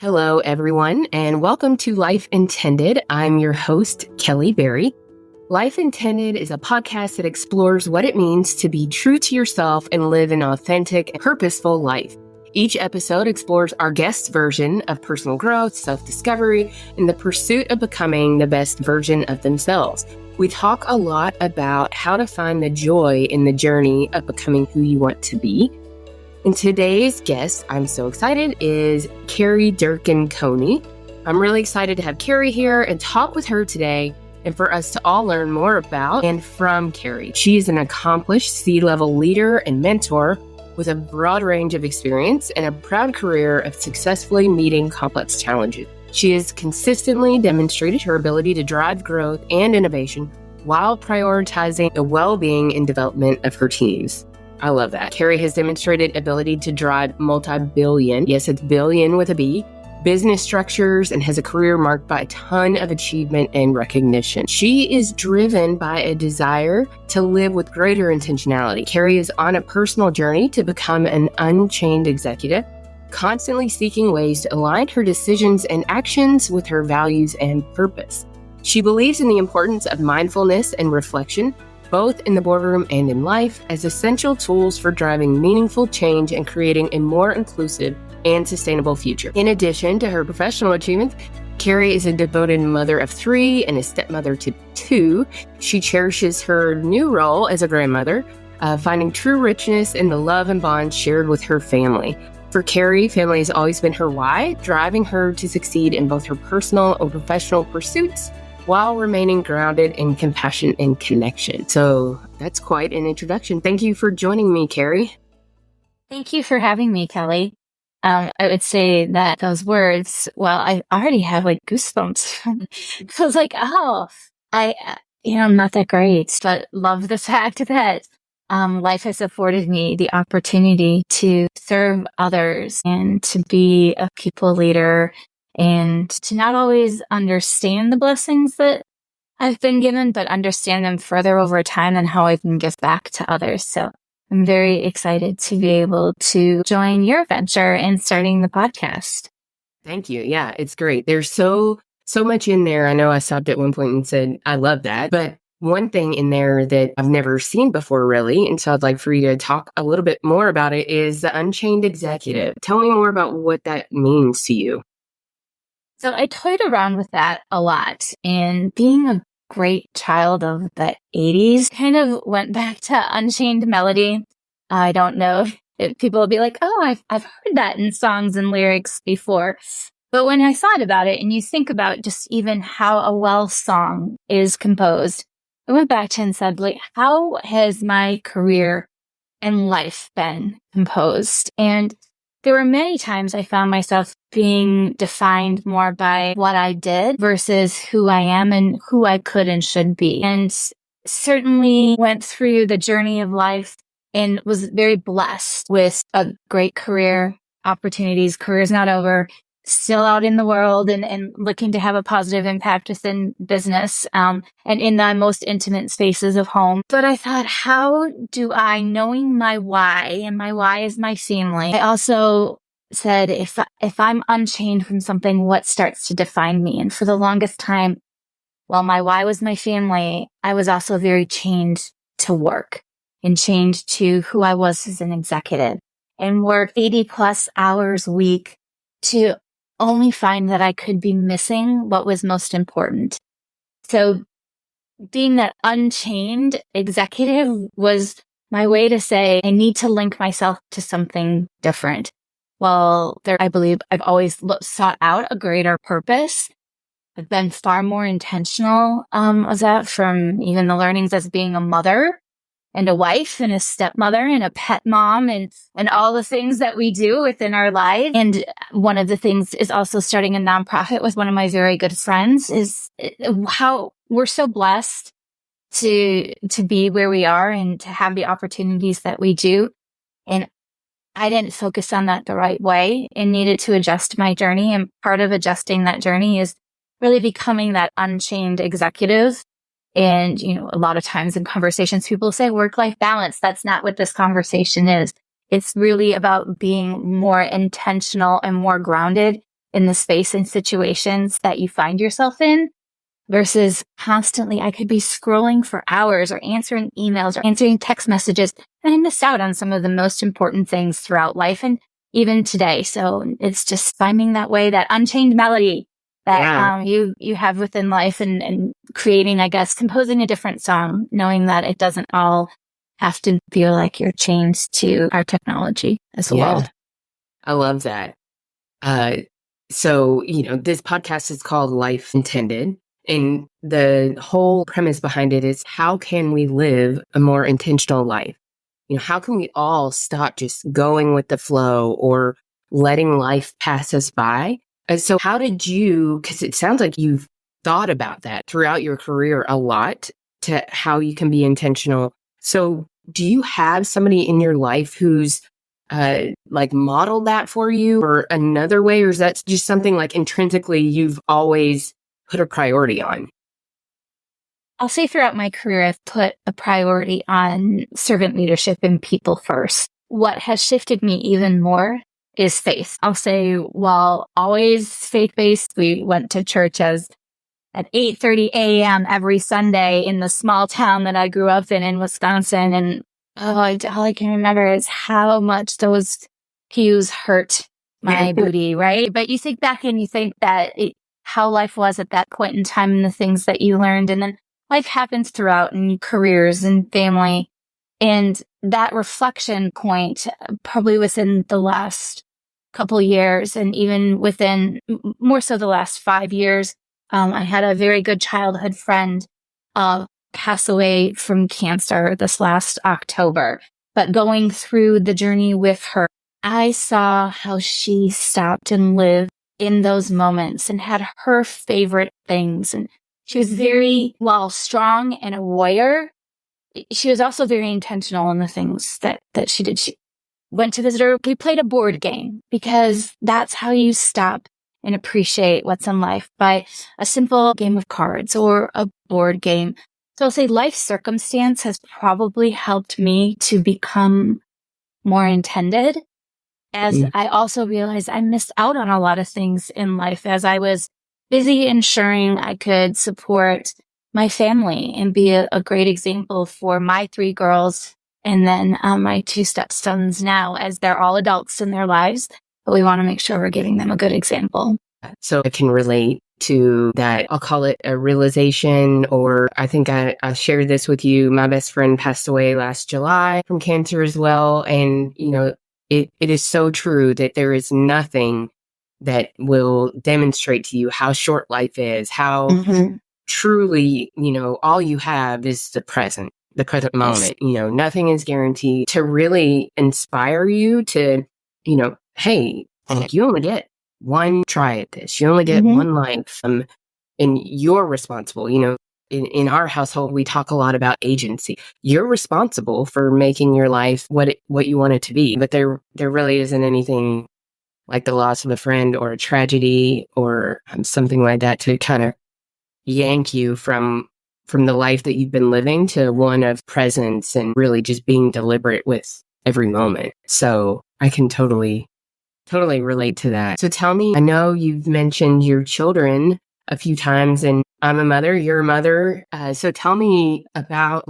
Hello, everyone, and welcome to Life Intended. I'm your host, Kelly Berry. Life Intended is a podcast that explores what it means to be true to yourself and live an authentic and purposeful life. Each episode explores our guest's version of personal growth, self-discovery, and the pursuit of becoming the best version of themselves. We talk a lot about how to find the joy in the journey of becoming who you want to be. And today's guest, I'm so excited, is Keri Durkin Caune. I'm really excited to have Keri here and talk with her today and for us to all learn more about and from Keri. She is an accomplished C-level leader and mentor with a broad range of experience and a proud career of successfully meeting complex challenges. She has consistently demonstrated her ability to drive growth and innovation while prioritizing the well-being and development of her teams. I love that. Keri has demonstrated ability to drive multi-billion, yes, it's billion with a B, business structures and has a career marked by a ton of achievement and recognition. She is driven by a desire to live with greater intentionality. Keri is on a personal journey to become an unchained executive, constantly seeking ways to align her decisions and actions with her values and purpose. She believes in the importance of mindfulness and reflection, both in the boardroom and in life, as essential tools for driving meaningful change and creating a more inclusive and sustainable future. In addition to her professional achievements, Keri is a devoted mother of 3 and a stepmother to 2. She cherishes her new role as a grandmother, finding true richness in the love and bonds shared with her family. For Keri, family has always been her why, driving her to succeed in both her personal or professional pursuits, while remaining grounded in compassion and connection. So that's quite an introduction. Thank you for joining me, Keri. Thank you for having me, Kelly. I would say that those words, well, I already have like goosebumps. I was like, I'm not that great, but love the fact that life has afforded me the opportunity to serve others and to be a people leader and to not always understand the blessings that I've been given, but understand them further over time and how I can give back to others. So I'm very excited to be able to join your venture in starting the podcast. Thank you. Yeah, it's great. There's so much in there. I know I stopped at one point and said, I love that. But one thing in there that I've never seen before, really, and so I'd like for you to talk a little bit more about it, is the Unchained Executive. Tell me more about what that means to you. So I toyed around with that a lot, and being a great child of the 80s kind of went back to Unchained Melody. I don't know if people will be like, oh, I've heard that in songs and lyrics before. But when I thought about it and you think about just even how a well song is composed, I went back to and said, like, how has my career and life been composed? And there were many times I found myself being defined more by what I did versus who I am and who I could and should be. And certainly went through the journey of life and was very blessed with a great career opportunities. Career's not over, still out in the world and looking to have a positive impact within business and in the most intimate spaces of home. But I thought, how do I, knowing my why, and my why is my family, I also said, if I'm unchained from something, what starts to define me? And for the longest time, while my why was my family, I was also very chained to work and chained to who I was as an executive and worked 80 plus hours a week to only find that I could be missing what was most important. So being that unchained executive was my way to say, I need to link myself to something different. Well, I believe I've always sought out a greater purpose. I've been far more intentional of that, from even the learnings as being a mother and a wife and a stepmother and a pet mom and all the things that we do within our life. And one of the things is also starting a nonprofit with one of my very good friends, is how we're so blessed to be where we are and to have the opportunities that we do. And I didn't focus on that the right way and needed to adjust my journey. And part of adjusting that journey is really becoming that unchained executive. And, a lot of times in conversations, people say work-life balance. That's not what this conversation is. It's really about being more intentional and more grounded in the space and situations that you find yourself in versus constantly, I could be scrolling for hours or answering emails or answering text messages, and I miss out on some of the most important things throughout life and even today. So it's just finding that way, that unchained melody that you have within life and creating, I guess, composing a different song, knowing that it doesn't all have to feel like you're chained to our technology as well. I love that. So, this podcast is called Life Intended. And the whole premise behind it is, how can we live a more intentional life? How can we all stop just going with the flow or letting life pass us by? And so how did you, because it sounds like you've thought about that throughout your career a lot, to how you can be intentional. So do you have somebody in your life who's modeled that for you, or another way, or is that just something like intrinsically you've always put a priority on? I'll say throughout my career, I've put a priority on servant leadership and people first. What has shifted me even more is faith. I'll say, while always faith-based, we went to church at 8:30 a.m. every Sunday in the small town that I grew up in Wisconsin. And all I can remember is how much those pews hurt my booty, right? But you think back and you think that how life was at that point in time and the things that you learned. And then life happens throughout in careers and family. And that reflection point, probably within the last couple years, and even within more so the last 5 years, I had a very good childhood friend pass away from cancer this last October. But going through the journey with her, I saw how she stopped and lived in those moments and had her favorite things. And she was very, while strong and a warrior, she was also very intentional in the things that she did. She went to visit her. We played a board game, because that's how you stop and appreciate what's in life, by a simple game of cards or a board game. So I'll say life circumstance has probably helped me to become more intended, as I also realized I missed out on a lot of things in life as I was busy ensuring I could support my family and be a great example for my 3 girls, and then my 2 stepsons now, as they're all adults in their lives. But we want to make sure we're giving them a good example. So I can relate to that. I'll call it a realization, or I think I shared this with you. My best friend passed away last July from cancer as well. And, it is so true that there is nothing that will demonstrate to you how short life is, how truly, all you have is the present moment. Nothing is guaranteed. To really inspire you to, hey, you only get one try at this. You only get one life, and you're responsible. In our household, we talk a lot about agency. You're responsible for making your life what you want it to be. But there really isn't anything like the loss of a friend or a tragedy or something like that to kind of yank you from the life that you've been living to one of presence and really just being deliberate with every moment. So I can totally relate to that. So tell me, I know you've mentioned your children a few times, and I'm a mother, you're a mother. So tell me about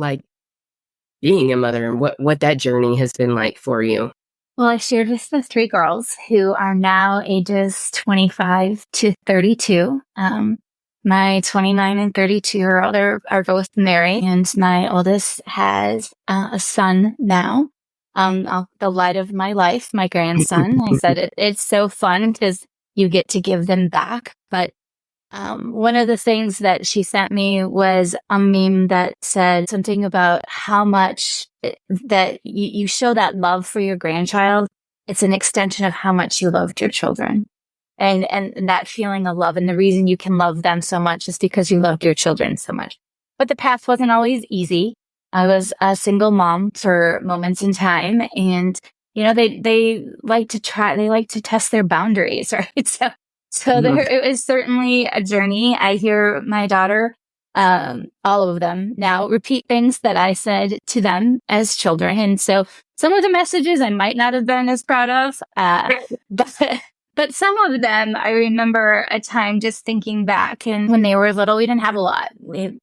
being a mother and what that journey has been like for you. Well, I shared with the 3 girls who are now ages 25 to 32. My 29 and 32-year-old are both married, and my oldest has a son now. The light of my life, my grandson. I said it's so fun because you get to give them back. But one of the things that she sent me was a meme that said something about how much that you show that love for your grandchild. It's an extension of how much you loved your children. And that feeling of love. And the reason you can love them so much is because you loved your children so much. But the path wasn't always easy. I was a single mom for moments in time, and they like to test their boundaries, right? So it was certainly a journey. I hear my daughter, all of them now, repeat things that I said to them as children, and so some of the messages I might not have been as proud of, But some of them, I remember a time just thinking back, and when they were little, we didn't have a lot. We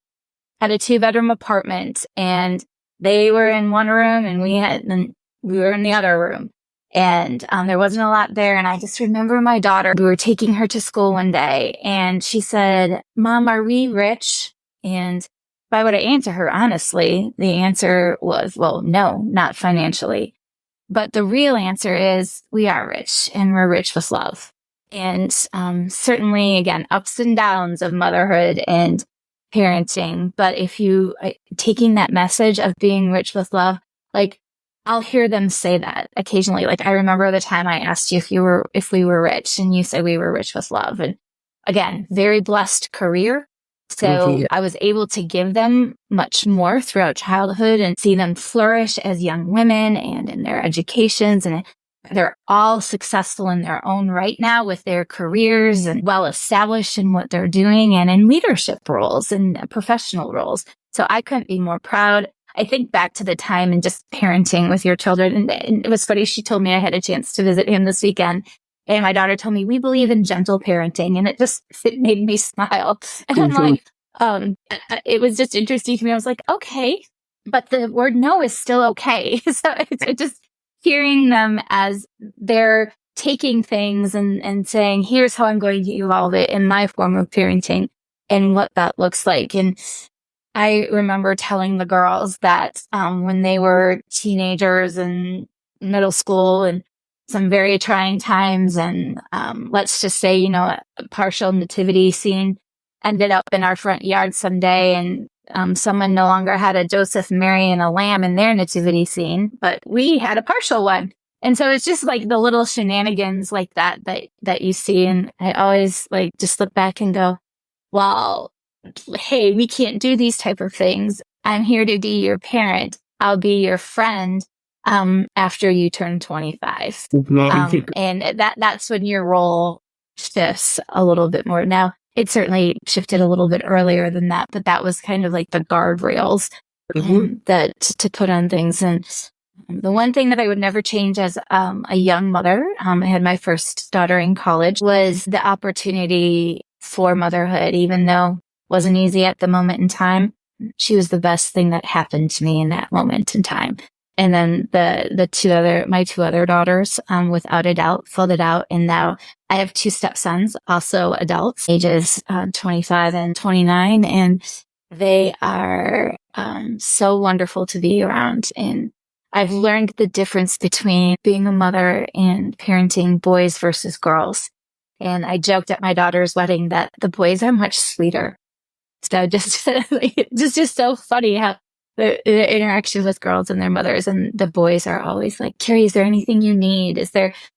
had a 2-bedroom apartment, and they were in one room and we were in the other room. And there wasn't a lot there. And I just remember my daughter, we were taking her to school one day, and she said, "Mom, are we rich?" And if I were to answer her honestly, the answer was, well, no, not financially. But the real answer is we are rich, and we're rich with love. And certainly, again, ups and downs of motherhood and parenting. But if you taking that message of being rich with love, like I'll hear them say that occasionally. Like I remember the time I asked you if we were rich, and you said we were rich with love. And again, very blessed career. So I was able to give them much more throughout childhood and see them flourish as young women and in their educations. And they're all successful in their own right now with their careers and well established in what they're doing and in leadership roles and professional roles. So I couldn't be more proud. I think back to the time and just parenting with your children. And it was funny. She told me I had a chance to visit him this weekend. And my daughter told me, we believe in gentle parenting. And it made me smile. And I'm like, it was just interesting to me. I was like, okay, but the word no is still okay. So it's just hearing them as they're taking things and saying, here's how I'm going to evolve it in my form of parenting and what that looks like. And I remember telling the girls that when they were teenagers and middle school and some very trying times, and let's just say, a partial nativity scene ended up in our front yard someday, and someone no longer had a Joseph, Mary, and a lamb in their nativity scene, but we had a partial one. And so it's just like the little shenanigans like that you see. And I always just look back and go, well, hey, we can't do these type of things. I'm here to be your parent. I'll be your friend after you turn 25. And that's when your role shifts a little bit more. Now, it certainly shifted a little bit earlier than that, but that was kind of like the guardrails that to put on things. And the one thing that I would never change as a young mother, I had my first daughter in college, was the opportunity for motherhood, even though it wasn't easy at the moment in time. She was the best thing that happened to me in that moment in time. And then my two other daughters, without a doubt, filled it out. And now I have 2 stepsons, also adults, ages 25 and 29. And they are so wonderful to be around. And I've learned the difference between being a mother and parenting boys versus girls. And I joked at my daughter's wedding that the boys are much sweeter. So it's just so funny how the interaction with girls and their mothers, and the boys are always like, Keri, is there anything you need?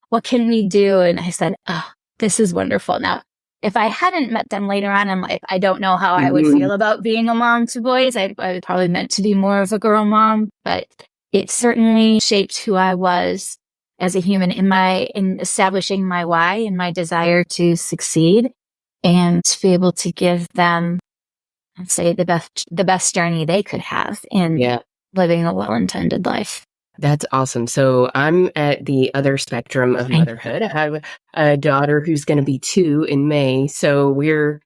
What can we do? And I said, oh, this is wonderful. Now, if I hadn't met them later on in life, I don't know how I would feel about being a mom to boys. I was probably meant to be more of a girl mom, but it certainly shaped who I was as a human in establishing my why and my desire to succeed and to be able to give them, I'd say, the best journey they could have in living a well-intended life. That's awesome. So I'm at the other spectrum of motherhood. I have a daughter who's going to be 2 in May. So we're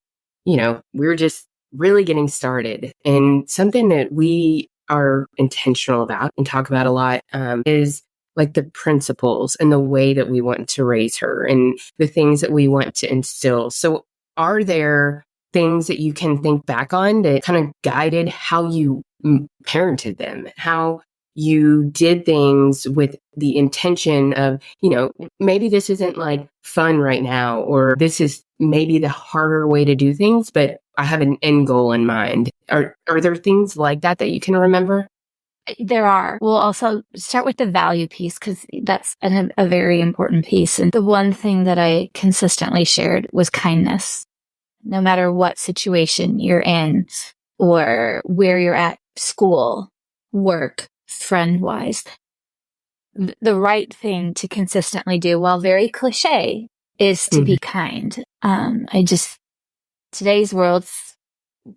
just really getting started. And something that we are intentional about and talk about a lot is like the principles and the way that we want to raise her and the things that we want to instill. So are there things that you can think back on that kind of guided how you parented them, how you did things with the intention of, maybe this isn't like fun right now, or this is maybe the harder way to do things, but I have an end goal in mind. Are there things like that you can remember? There are. We'll also start with the value piece because that's a very important piece. And the one thing that I consistently shared was kindness. No matter what situation you're in or where you're at, school, work, friend-wise, the right thing to consistently do, while very cliche, is to be kind. Today's world,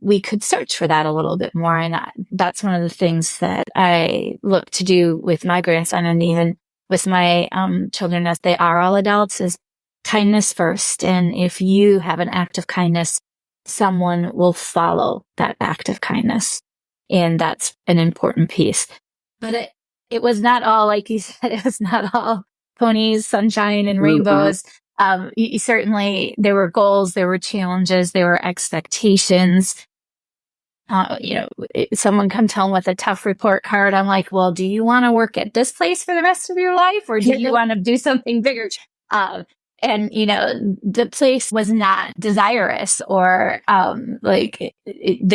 we could search for that a little bit more. And that's one of the things that I look to do with my grandson and even with my children as they are all adults is kindness first. And if you have an act of kindness, someone will follow that act of kindness. And that's an important piece. But it was not all, like you said, it was not all ponies, sunshine, and rainbows. Certainly there were goals, there were challenges, there were expectations. Someone comes home with a tough report card. I'm like, well, do you want to work at this place for the rest of your life, or do you want to do something bigger? The place was not desirous, or that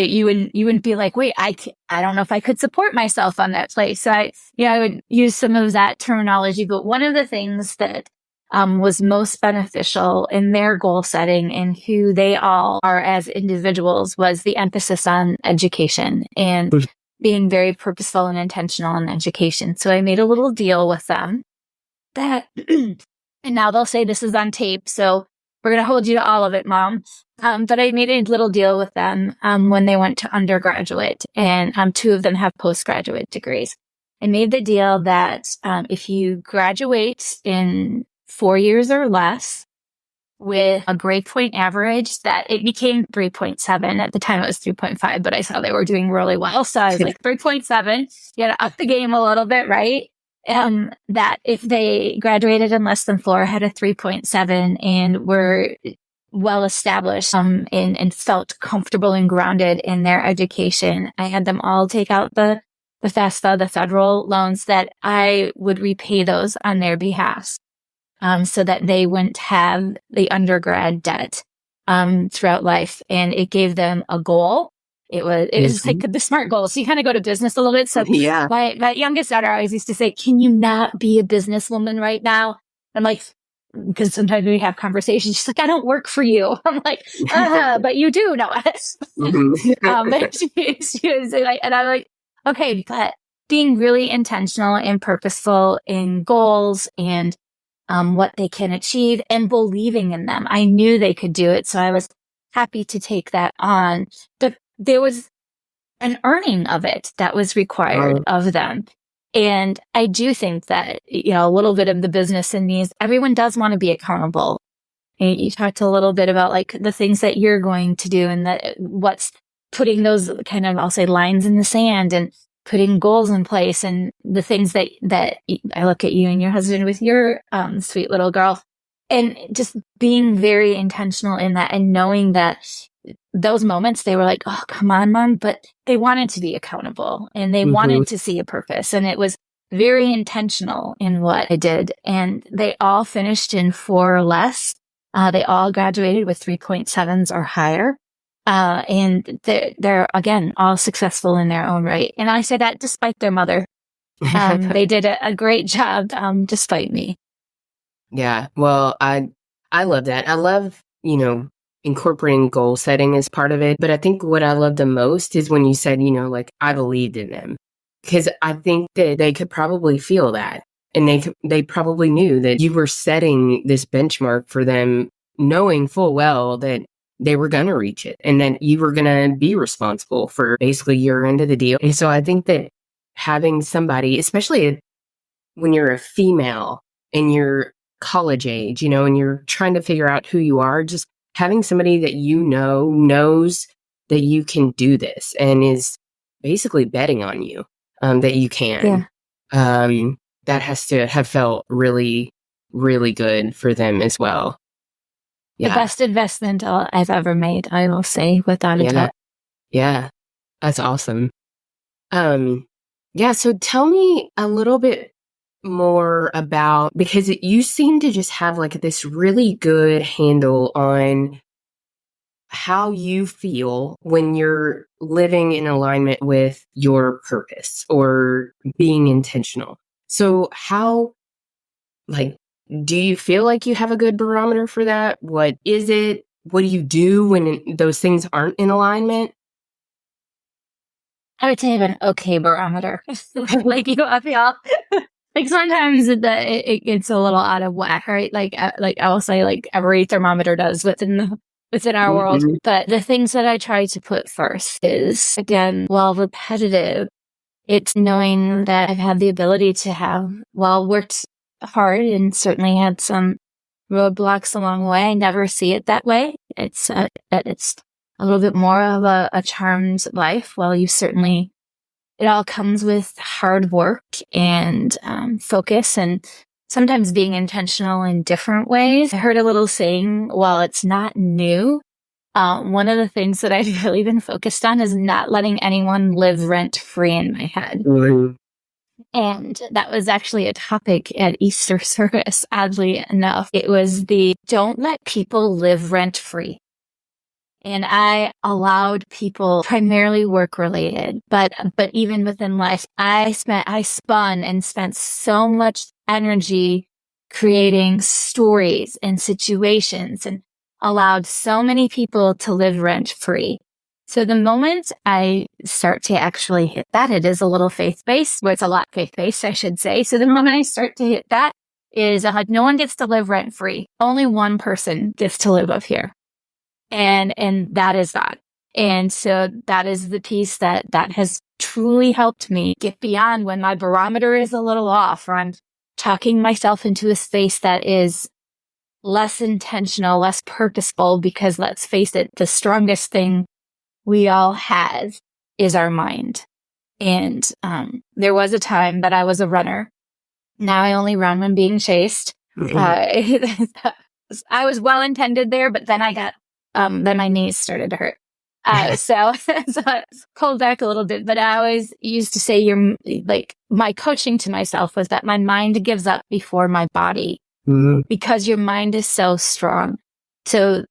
you wouldn't be like, wait, I don't know if I could support myself on that place. So I would use some of that terminology. But one of the things that was most beneficial in their goal setting and who they all are as individuals was the emphasis on education and being very purposeful and intentional in education. So I made a little deal with them that, and now they'll say this is on tape, so we're going to hold you to all of it, Mom. But I made a little deal with them when they went to undergraduate, and 2 of them have postgraduate degrees. I made the deal that if you graduate in 4 years or less with a grade point average, that it became 3.7. At the time it was 3.5, but I saw they were doing really well. So I was like 3.7, you got to up the game a little bit, right? That if they graduated in less than 4, had a 3.7 and were well established and felt comfortable and grounded in their education, I had them all take out the FAFSA, the federal loans, that I would repay those on their behalf. So that they wouldn't have the undergrad debt throughout life. And it gave them a goal. It was like the SMART goals. So you kind of go to business a little bit. So my youngest daughter always used to say, can you not be a businesswoman right now? I'm like, because sometimes we have conversations. She's like, I don't work for you. I'm like, but you do. No. But she was like, and I'm like, okay, but being really intentional and purposeful in goals and what they can achieve and believing in them. I knew they could do it. So I was happy to take that on. But there was an earning of it that was required of them. And I do think that, a little bit of the business in these, everyone does want to be accountable. And you talked a little bit about like the things that you're going to do and that what's putting those kind of, I'll say, lines in the sand and putting goals in place, and the things that I look at you and your husband with your sweet little girl, and just being very intentional in that, and knowing that those moments they were like, oh, come on, Mom, but they wanted to be accountable and they wanted to see a purpose, and it was very intentional in what I did. And they all finished in 4 or less. They all graduated with 3.7s or higher. And they're again, all successful in their own right. And I say that despite their mother. They did a great job, despite me. Yeah. Well, I love that. I love, incorporating goal setting as part of it. But I think what I love the most is when you said, like, I believed in them, because I think that they could probably feel that. And they probably knew that you were setting this benchmark for them, knowing full well that they were going to reach it and then you were going to be responsible for basically your end of the deal. And so I think that having somebody, especially when you're a female and you're college age, and you're trying to figure out who you are, just having somebody that knows that you can do this and is basically betting on you, that you can. Yeah. That has to have felt really, really good for them as well. Yeah. The best investment I've ever made, I will say, without a doubt. Yeah, that's awesome. So tell me a little bit more about, because you seem to just have like this really good handle on how you feel when you're living in alignment with your purpose or being intentional. So how, do you feel like you have a good barometer for that? What is it? What do you do when those things aren't in alignment? I would say I have an okay barometer. I feel like sometimes it's a little out of whack, right? Like I will say, like every thermometer does within our world. But the things that I try to put first is, again, while repetitive, it's knowing that I've had the ability to have, worked hard and certainly had some roadblocks along the way. I never see it that way. It's a little bit more of a charmed life. Well, it all comes with hard work and focus, and sometimes being intentional in different ways. I heard a little saying, while it's not new, one of the things that I've really been focused on is not letting anyone live rent-free in my head. Mm-hmm. And that was actually a topic at Easter service, oddly enough. It was the don't let people live rent-free. And I allowed people, primarily work related, but even within life, I spun and spent so much energy creating stories and situations and allowed so many people to live rent free. So the moment I start to actually hit that, it is a little faith-based, well, it's a lot faith-based, I should say. So the moment I start to hit that is like, no one gets to live rent free. Only one person gets to live up here. And that is that. And so that is the piece that has truly helped me get beyond when my barometer is a little off, or I'm talking myself into a space that is less intentional, less purposeful, because let's face it, the strongest thing we all have is our mind. And there was a time that I was a runner. Now I only run when being chased. I was well-intended there, but then then my knees started to hurt. So it pulled back a little bit, but I always used to say my coaching to myself was that my mind gives up before my body, because your mind is so strong. So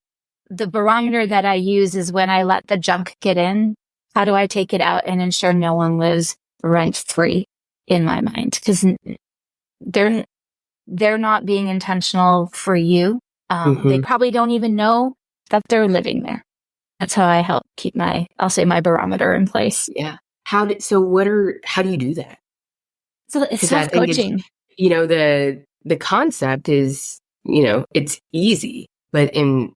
the barometer that I use is when I let the junk get in, how do I take it out and ensure no one lives rent-free in my mind? Because they're not being intentional for you. They probably don't even know that they're living there. That's how I help keep my barometer in place. Yeah. How do you do that? So it's self-coaching. The concept is, it's easy, but in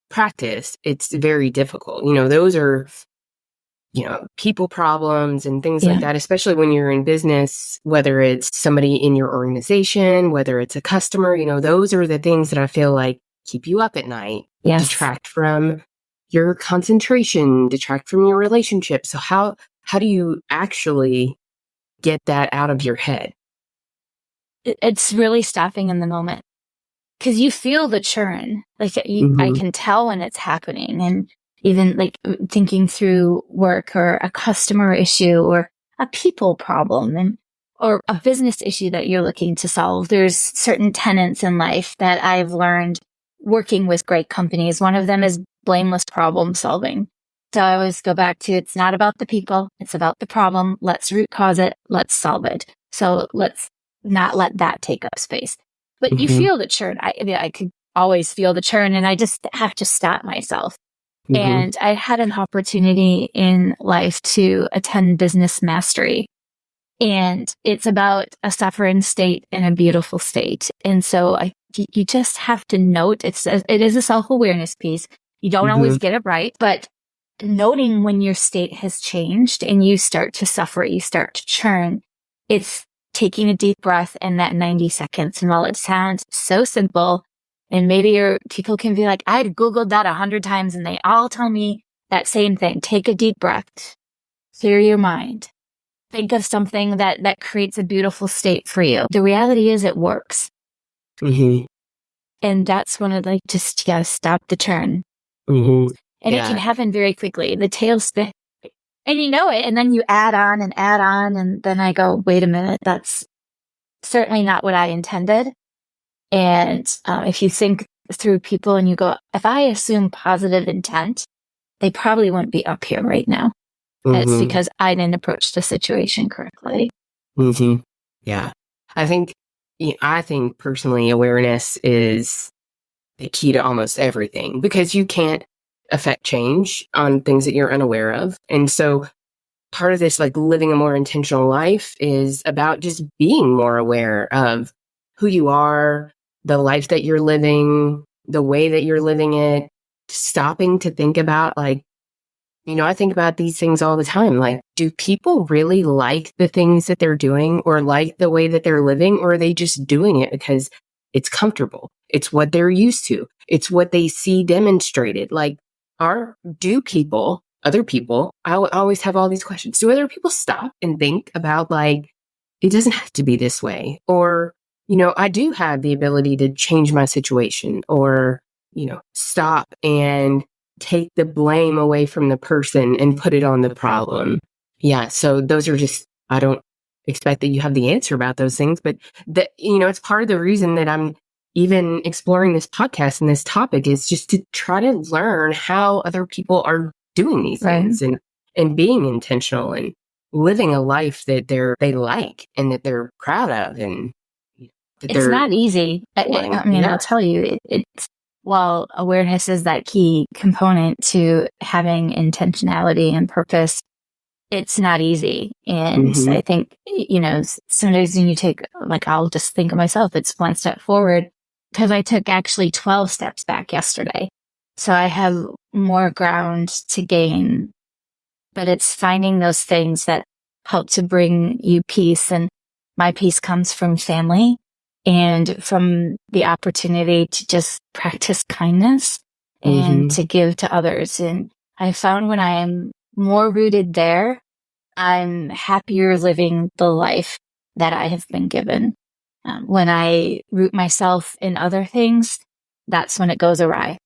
practice, it's very difficult. Those are, people problems and things like that, especially when you're in business, whether it's somebody in your organization, whether it's a customer, those are the things that I feel like keep you up at night, detract from your concentration, detract from your relationship. So how do you actually get that out of your head? It's really stopping in the moment, because you feel the churn. Like I can tell when it's happening, and even like thinking through work or a customer issue or a people problem or a business issue that you're looking to solve. There's certain tenets in life that I've learned working with great companies. One of them is blameless problem solving. So I always go back to, it's not about the people, it's about the problem. Let's root cause it. Let's solve it. So let's not let that take up space. But you feel the churn. I could always feel the churn, and I just have to stop myself. And I had an opportunity in life to attend Business Mastery. And it's about a suffering state and a beautiful state. And so you just have to note, it is a self-awareness piece. You don't always get it right, but noting when your state has changed and you start to suffer, you start to churn, it's taking a deep breath in that 90 seconds. And while it sounds so simple, and maybe people can be like, I'd Googled that 100 times and they all tell me that same thing. Take a deep breath, clear your mind. Think of something that creates a beautiful state for you. The reality is it works. And that's one of just stop the churn. And it can happen very quickly. The tail spin. And you know it, and then you add on, and then I go, wait a minute, that's certainly not what I intended. And if you think through people and you go, if I assume positive intent, they probably wouldn't be up here right now. It's because I didn't approach the situation correctly. Yeah. I think personally, awareness is the key to almost everything, because you can't affect change on things that you're unaware of. And so part of this, living a more intentional life, is about just being more aware of who you are, the life that you're living, the way that you're living it, stopping to think about, I think about these things all the time. Do people really like the things that they're doing, or like the way that they're living, or are they just doing it because it's comfortable. It's what they're used to. It's what they see demonstrated. Like, other people, I always have all these questions. Do other people stop and think about, like, it doesn't have to be this way? Or, I do have the ability to change my situation, or, stop and take the blame away from the person and put it on the problem. Yeah. So those are just, I don't expect that you have the answer about those things, but it's part of the reason that I'm even exploring this podcast and this topic, is just to try to learn how other people are doing these things, and being intentional and living a life that they like and that they're proud of, and that it's not easy. I'll tell you, it's while awareness is that key component to having intentionality and purpose, it's not easy. And I think, sometimes when you take, like, I'll just think of myself, it's one step forward, because I took actually 12 steps back yesterday. So I have more ground to gain, but it's finding those things that help to bring you peace. And my peace comes from family and from the opportunity to just practice kindness and to give to others. And I found when I am more rooted there, I'm happier living the life that I have been given. When I root myself in other things, that's when it goes awry.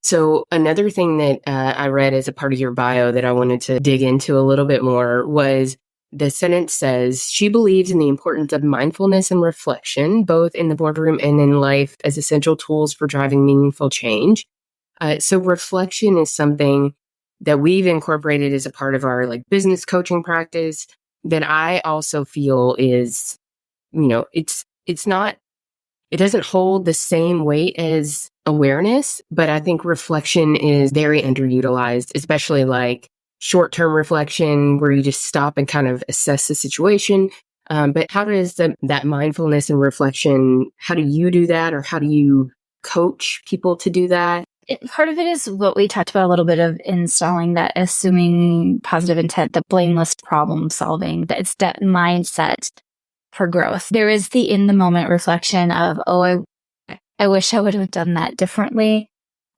So another thing that I read as a part of your bio that I wanted to dig into a little bit more was, the sentence says, she believes in the importance of mindfulness and reflection, both in the boardroom and in life, as essential tools for driving meaningful change. So reflection is something that we've incorporated as a part of our business coaching practice, that I also feel is, it's not, it doesn't hold the same weight as awareness, but I think reflection is very underutilized, especially short-term reflection, where you just stop and kind of assess the situation. But how does that mindfulness and reflection, how do you do that? Or how do you coach people to do that? Part of it is what we talked about a little bit of installing that assuming positive intent, the blameless problem solving, that it's that mindset for growth. There is the in the moment reflection of, I wish I would have done that differently,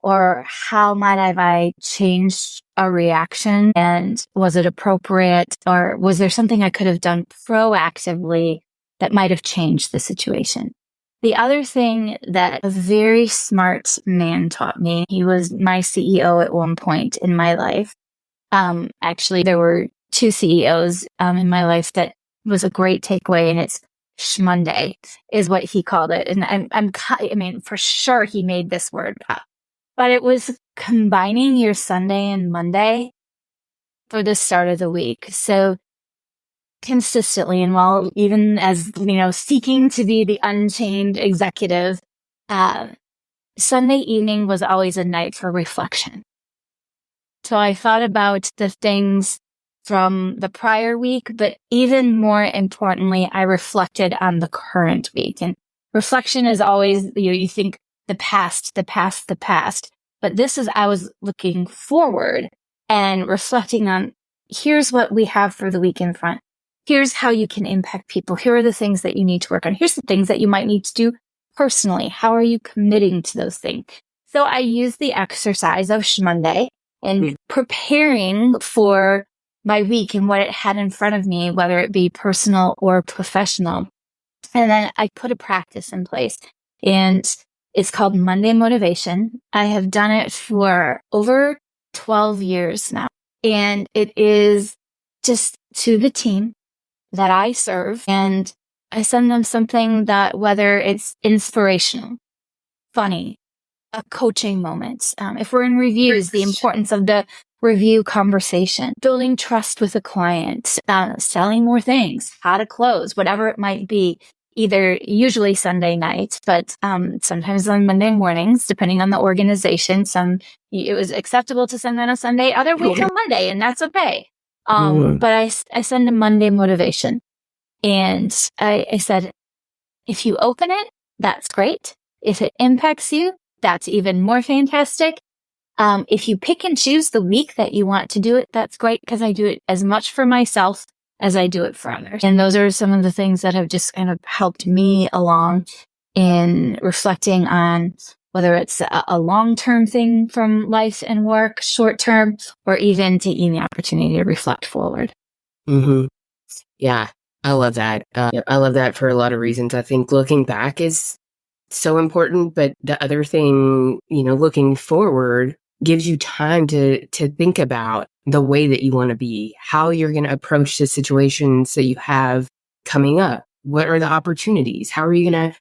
or how might have I changed a reaction, and was it appropriate, or was there something I could have done proactively that might have changed the situation? The other thing that a very smart man taught me, he was my CEO at one point in my life. Actually, there were two CEOs in my life that was a great takeaway, and it's Shmonday is what he called it. And I mean, for sure he made this word up, but it was combining your Sunday and Monday for the start of the week. So consistently, and while even as, seeking to be the Unchained Executive, Sunday evening was always a night for reflection. So I thought about the things from the prior week, but even more importantly, I reflected on the current week. And reflection is always, you think the past, but I was looking forward and reflecting on, here's what we have for the week in front. Here's how you can impact people. Here are the things that you need to work on. Here's the things that you might need to do personally. How are you committing to those things? So I used the exercise of Shmonday and preparing for my week and what it had in front of me, whether it be personal or professional. And then I put a practice in place, and it's called Monday Motivation. I have done it for over 12 years now. And it is just to the team that I serve, and I send them something that, whether it's inspirational, funny, a coaching moment. If we're in reviews, the importance of the review conversation, building trust with a client, selling more things, how to close, whatever it might be, usually Sunday night, but sometimes on Monday mornings, depending on the organization. It was acceptable to send on a Sunday, other weeks on Monday, and that's okay. But I send a Monday motivation, and I said, if you open it, that's great. If it impacts you, that's even more fantastic. If you pick and choose the week that you want to do it, that's great, because I do it as much for myself as I do it for others. And those are some of the things that have just kind of helped me along. in reflecting on whether it's a long-term thing from life and work, short-term, or even taking the opportunity to reflect forward. Mm-hmm. Yeah, I love that. I love that for a lot of reasons. I think looking back is so important, but the other thing, looking forward gives you time to think about the way that you want to be, how you're going to approach the situations that you have coming up. What are the opportunities? How are you going to,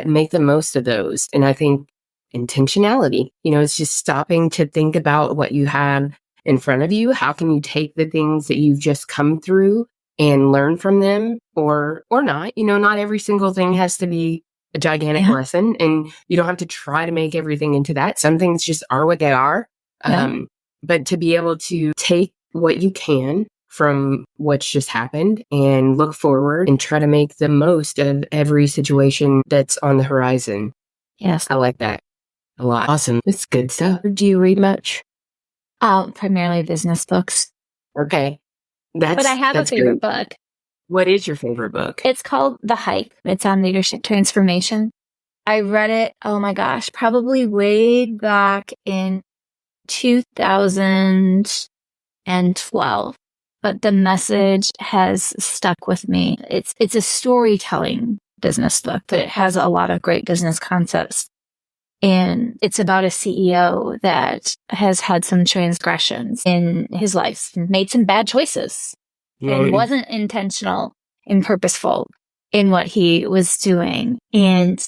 make the most of those? And I think intentionality, it's just stopping to think about what you have in front of you. How can you take the things that you've just come through and learn from them or not? Not every single thing has to be a gigantic lesson, and you don't have to try to make everything into that. Some things just are what they are. But to be able to take what you can from what's just happened and look forward and try to make the most of every situation that's on the horizon. Yes. I like that a lot. Awesome. It's good stuff. Do you read much? Primarily business books. Okay. But I have a favorite book. What is your favorite book? It's called The Hike. It's on leadership transformation. I read it, oh my gosh, probably way back in 2012. But the message has stuck with me. It's a storytelling business book, but it has a lot of great business concepts. And it's about a CEO that has had some transgressions in his life, made some bad choices, and wasn't intentional and purposeful in what he was doing. And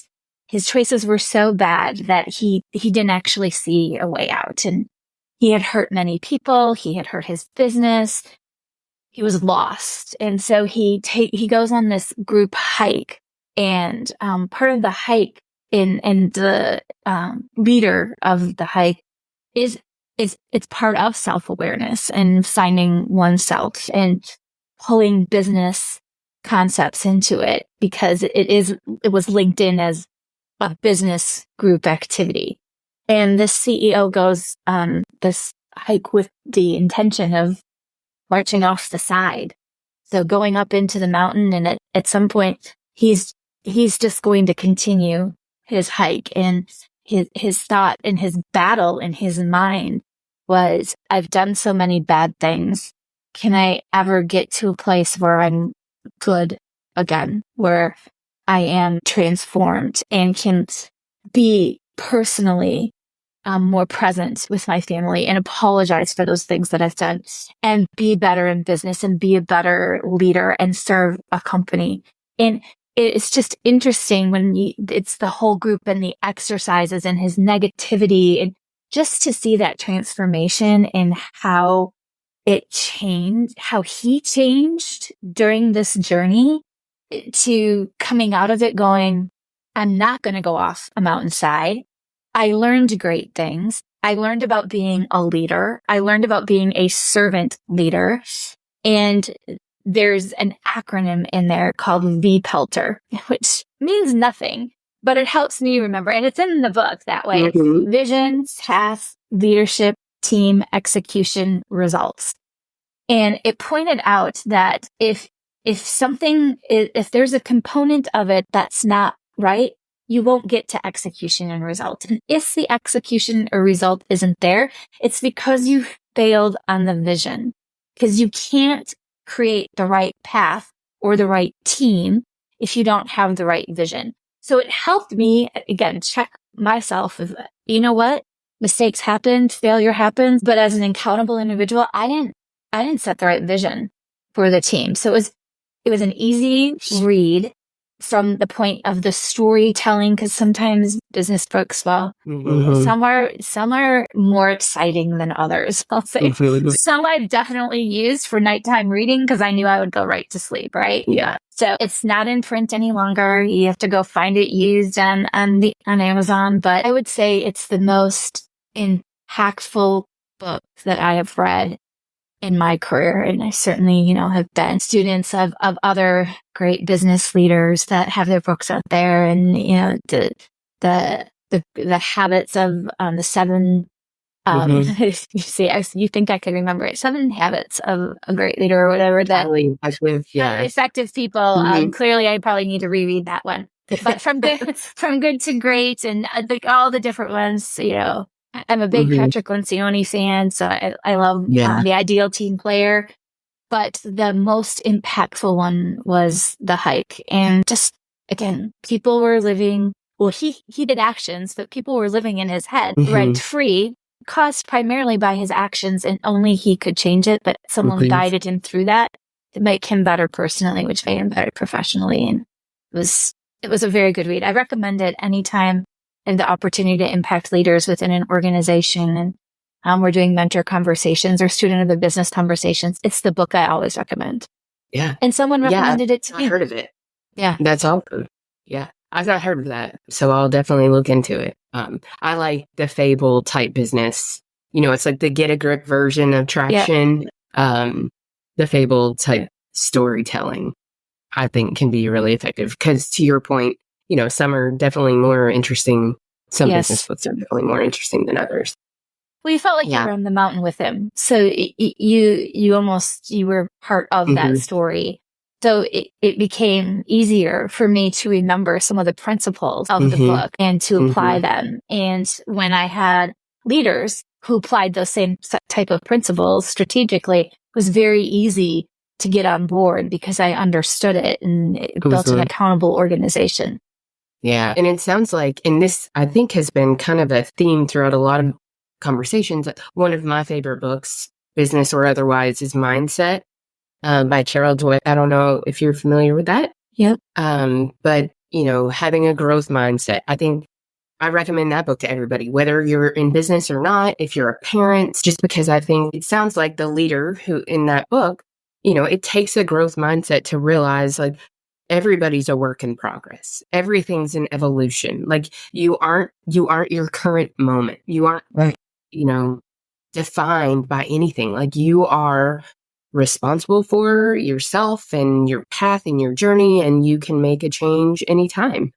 his choices were so bad that he didn't actually see a way out. And he had hurt many people. He had hurt his business. He was lost. And so he goes on this group hike. And part of the hike and the leader of the hike is it's part of self-awareness and finding oneself and pulling business concepts into it, because it was linked in as a business group activity. And this CEO goes on this hike with the intention of marching off the side. So going up into the mountain, and at some point he's just going to continue his hike, and his thought and his battle in his mind was, I've done so many bad things. Can I ever get to a place where I'm good again, where I am transformed and can be personally more present with my family and apologize for those things that I've done and be better in business and be a better leader and serve a company? And it's just interesting when it's the whole group and the exercises and his negativity, and just to see that transformation and how it changed, how he changed during this journey to coming out of it going, I'm not going to go off a mountainside. I learned great things. I learned about being a leader. I learned about being a servant leader. And there's an acronym in there called VPELTER, which means nothing, but it helps me remember. And it's in the book that way. Mm-hmm. Vision, task, leadership, team, execution, results. And it pointed out that if there's a component of it that's not right, you won't get to execution and result. And if the execution or result isn't there, it's because you failed on the vision, because you can't create the right path or the right team if you don't have the right vision. So it helped me, again, check myself. You know what? Mistakes happen, failure happens, but as an accountable individual, I didn't set the right vision for the team. So it was an easy read from the point of the storytelling, because sometimes business books, mm-hmm. some are more exciting than others. I'll say some I've definitely used for nighttime reading because I knew I would go right to sleep. Right? Yeah. So it's not in print any longer. You have to go find it used on Amazon. But I would say it's the most impactful book that I have read in my career. And I certainly, have been students of other great business leaders that have their books out there, and, the habits of the seven, you think I could remember it, 7 habits of a great leader or whatever, that effective people. Mm-hmm. Clearly I probably need to reread that one. but from good to great, and all the different ones. I'm a big Patrick Lencioni fan, so I love The Ideal Team Player. But the most impactful one was The Hike, and just again, people were living. Well, he did actions, but people were living in his head rent free, caused primarily by his actions, and only he could change it. But someone guided him through that to make him better personally, which made him better professionally, and it was a very good read. I recommend it anytime I have the opportunity to impact leaders within an organization, and we're doing mentor conversations or student of the business conversations. It's the book I always recommend. Yeah. And someone recommended it to me. I've heard of it. Yeah. That's awesome. Yeah. I've not heard of that. So I'll definitely look into it. I like the Fable type business. It's like the get a grip version of Traction. The Fable type storytelling, I think, can be really effective because, to your point, some are definitely more interesting. Some business books are definitely more interesting than others. Well, you felt like you were on the mountain with him. So you were part of that story. So it became easier for me to remember some of the principles of the book and to apply them. And when I had leaders who applied those same type of principles strategically, it was very easy to get on board because I understood it, and it built an accountable organization. Yeah. And it sounds like, and this, I think, has been kind of a theme throughout a lot of conversations. One of my favorite books, business or otherwise, is Mindset by Cheryl Dweck. I don't know if you're familiar with that. Yep. But, having a growth mindset, I think I recommend that book to everybody, whether you're in business or not, if you're a parent, just because I think it sounds like the leader who in that book, it takes a growth mindset to realize like everybody's a work in progress. Everything's an evolution. Like you aren't your current moment. You aren't, defined by anything. Like you are responsible for yourself and your path and your journey, and you can make a change anytime.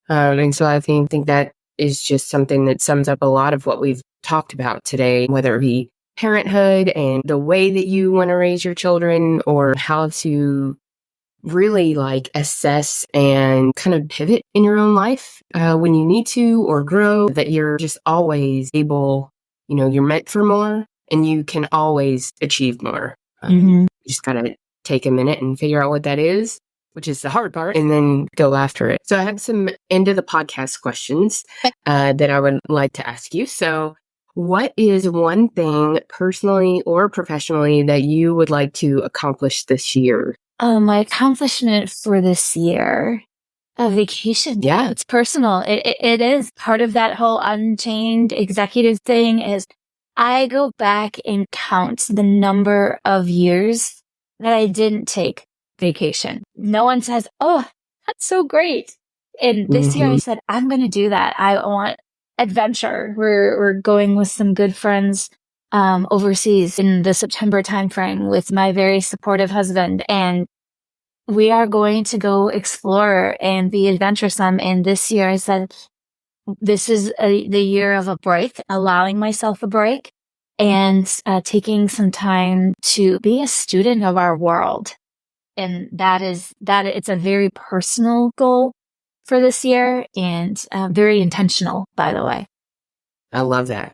And so I think that is just something that sums up a lot of what we've talked about today, whether it be parenthood and the way that you want to raise your children, or how to really like assess and kind of pivot in your own life when you need to, or grow, that you're just always able, you're meant for more and you can always achieve more. You just got to take a minute and figure out what that is, which is the hard part, and then go after it. So I have some end of the podcast questions that I would like to ask you. So what is one thing personally or professionally that you would like to accomplish this year? My accomplishment for this year, a vacation. Yeah. It's personal. It is part of that whole Unchained Executive thing. Is I go back and count the number of years that I didn't take vacation. No one says, "Oh, that's so great." And this year I said, I'm going to do that. I want adventure. We're going with some good friends overseas in the September timeframe with my very supportive husband, and we are going to go explore and be adventuresome. And this year I said, this is the year of a break, allowing myself a break, and taking some time to be a student of our world. And that it's a very personal goal for this year, and very intentional, by the way. I love that.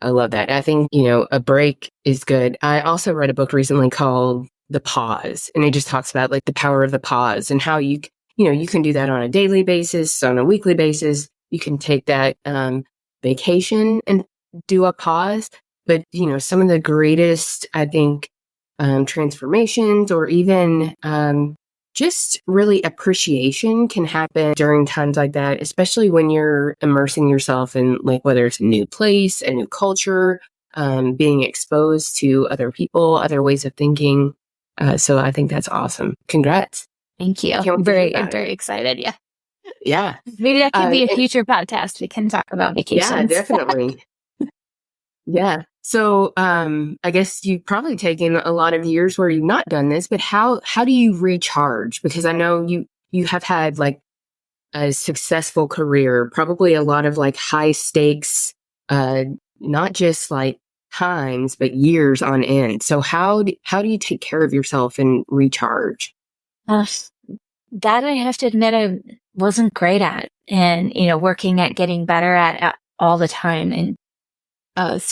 I think, a break is good. I also read a book recently called The Pause, and it just talks about like the power of the pause and how you can do that on a daily basis, on a weekly basis. You can take that vacation and do a pause. But, some of the greatest, I think, transformations, or even just really appreciation, can happen during times like that, especially when you're immersing yourself in, like, whether it's a new place, a new culture, being exposed to other people, other ways of thinking. So I think that's awesome. Congrats. Thank you. I'm very excited. Yeah. Yeah. Maybe that could be a future podcast. We can talk about vacations. Yeah, definitely. Yeah. So I guess you've probably taken a lot of years where you've not done this, but how do you recharge? Because I know you have had like a successful career, probably a lot of like high stakes, not just like times, but years on end. So how do you take care of yourself and recharge? That I have to admit, I've wasn't great at, and, working at getting better at all the time. And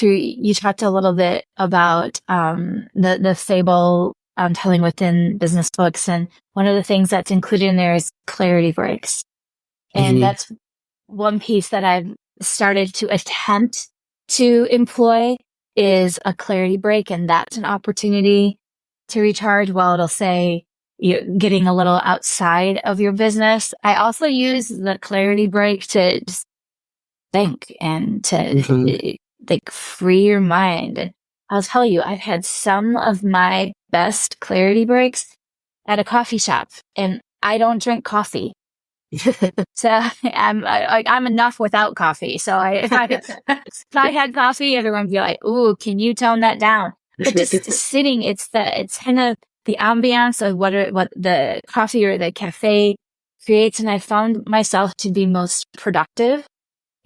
you talked a little bit about the fable telling within business books, and one of the things that's included in there is clarity breaks. And that's one piece that I've started to attempt to employ is a clarity break, and that's an opportunity to recharge. While it'll say you're getting a little outside of your business, I also use the clarity break to just think and to like free your mind. I'll tell you, I've had some of my best clarity breaks at a coffee shop, and I don't drink coffee. So I'm enough without coffee. So if I had coffee, everyone would be like, "Ooh, can you tone that down?" But just sitting, it's kind of the ambiance of what the coffee or the cafe creates, and I found myself to be most productive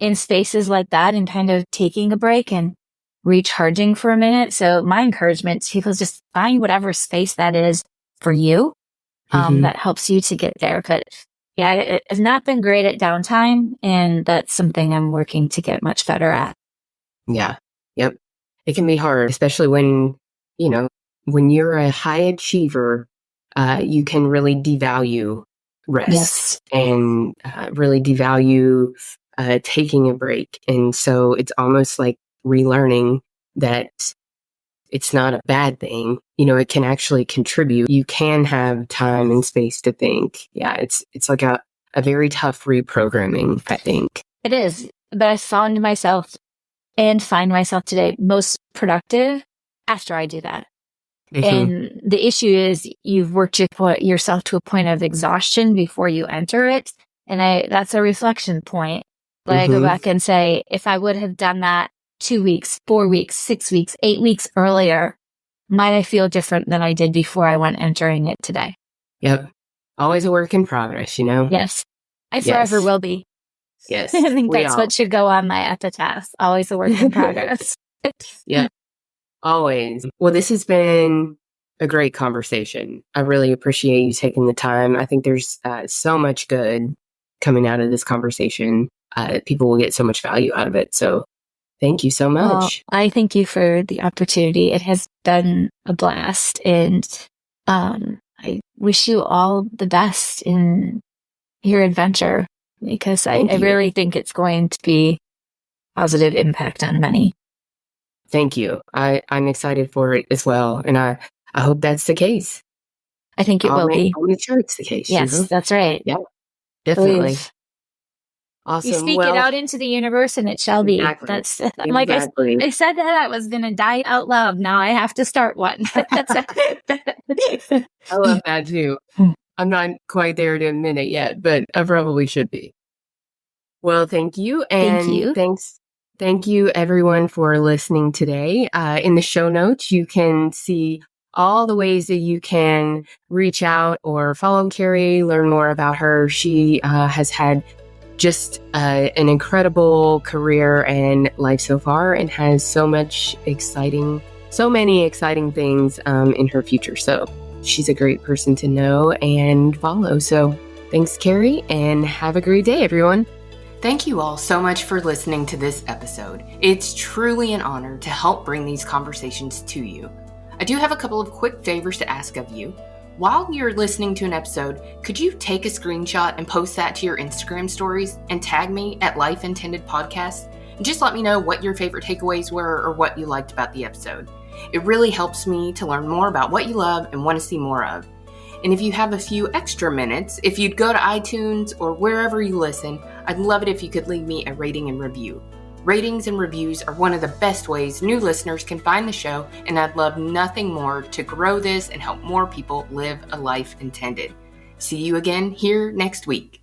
in spaces like that, and kind of taking a break and recharging for a minute. So my encouragement to people is just find whatever space that is for you, that helps you to get there. But yeah, I've not been great at downtime, and that's something I'm working to get much better at. Yeah. Yep. It can be hard, especially when you're a high achiever, you can really devalue rest and really devalue taking a break. And so it's almost like relearning that it's not a bad thing. It can actually contribute. You can have time and space to think. Yeah, it's like a very tough reprogramming, I think. It is. But I found myself and find myself today most productive after I do that. And the issue is you've worked yourself to a point of exhaustion before you enter it. And that's a reflection point. But I go back and say, if I would have done that 2 weeks, 4 weeks, 6 weeks, 8 weeks earlier, might I feel different than I did before I went entering it today? Yep. Always a work in progress, Yes. I forever will be. Yes. I think that's what should go on my epitaph. Always a work in progress. Yeah. Always. Well, this has been a great conversation. I really appreciate you taking the time. I think there's so much good coming out of this conversation. People will get so much value out of it. So thank you so much. Well, I thank you for the opportunity. It has been a blast. And I wish you all the best in your adventure, because I really think it's going to be positive impact on many. Thank you. I'm excited for it as well. And I hope that's the case. I think it will be. I'll make sure it's the case. Yes, that's right. Yeah, definitely. Please. Awesome. You speak it out into the universe and it shall be. Exactly. That's like I said that I was going to die out loud. Now I have to start one. I love that too. I'm not quite there to admit it yet, but I probably should be. Well, thank you. And thank you. Thank you everyone for listening today. In the show notes, you can see all the ways that you can reach out or follow Keri, learn more about her. She has had just an incredible career and life so far, and has so many exciting things in her future. So she's a great person to know and follow. So thanks, Keri, and have a great day, everyone. Thank you all so much for listening to this episode. It's truly an honor to help bring these conversations to you. I do have a couple of quick favors to ask of you. While you're listening to an episode, could you take a screenshot and post that to your Instagram stories and tag me at Life Intended Podcast? And just let me know what your favorite takeaways were or what you liked about the episode. It really helps me to learn more about what you love and want to see more of. And if you have a few extra minutes, if you'd go to iTunes or wherever you listen, I'd love it if you could leave me a rating and review. Ratings and reviews are one of the best ways new listeners can find the show, and I'd love nothing more to grow this and help more people live a life intended. See you again here next week.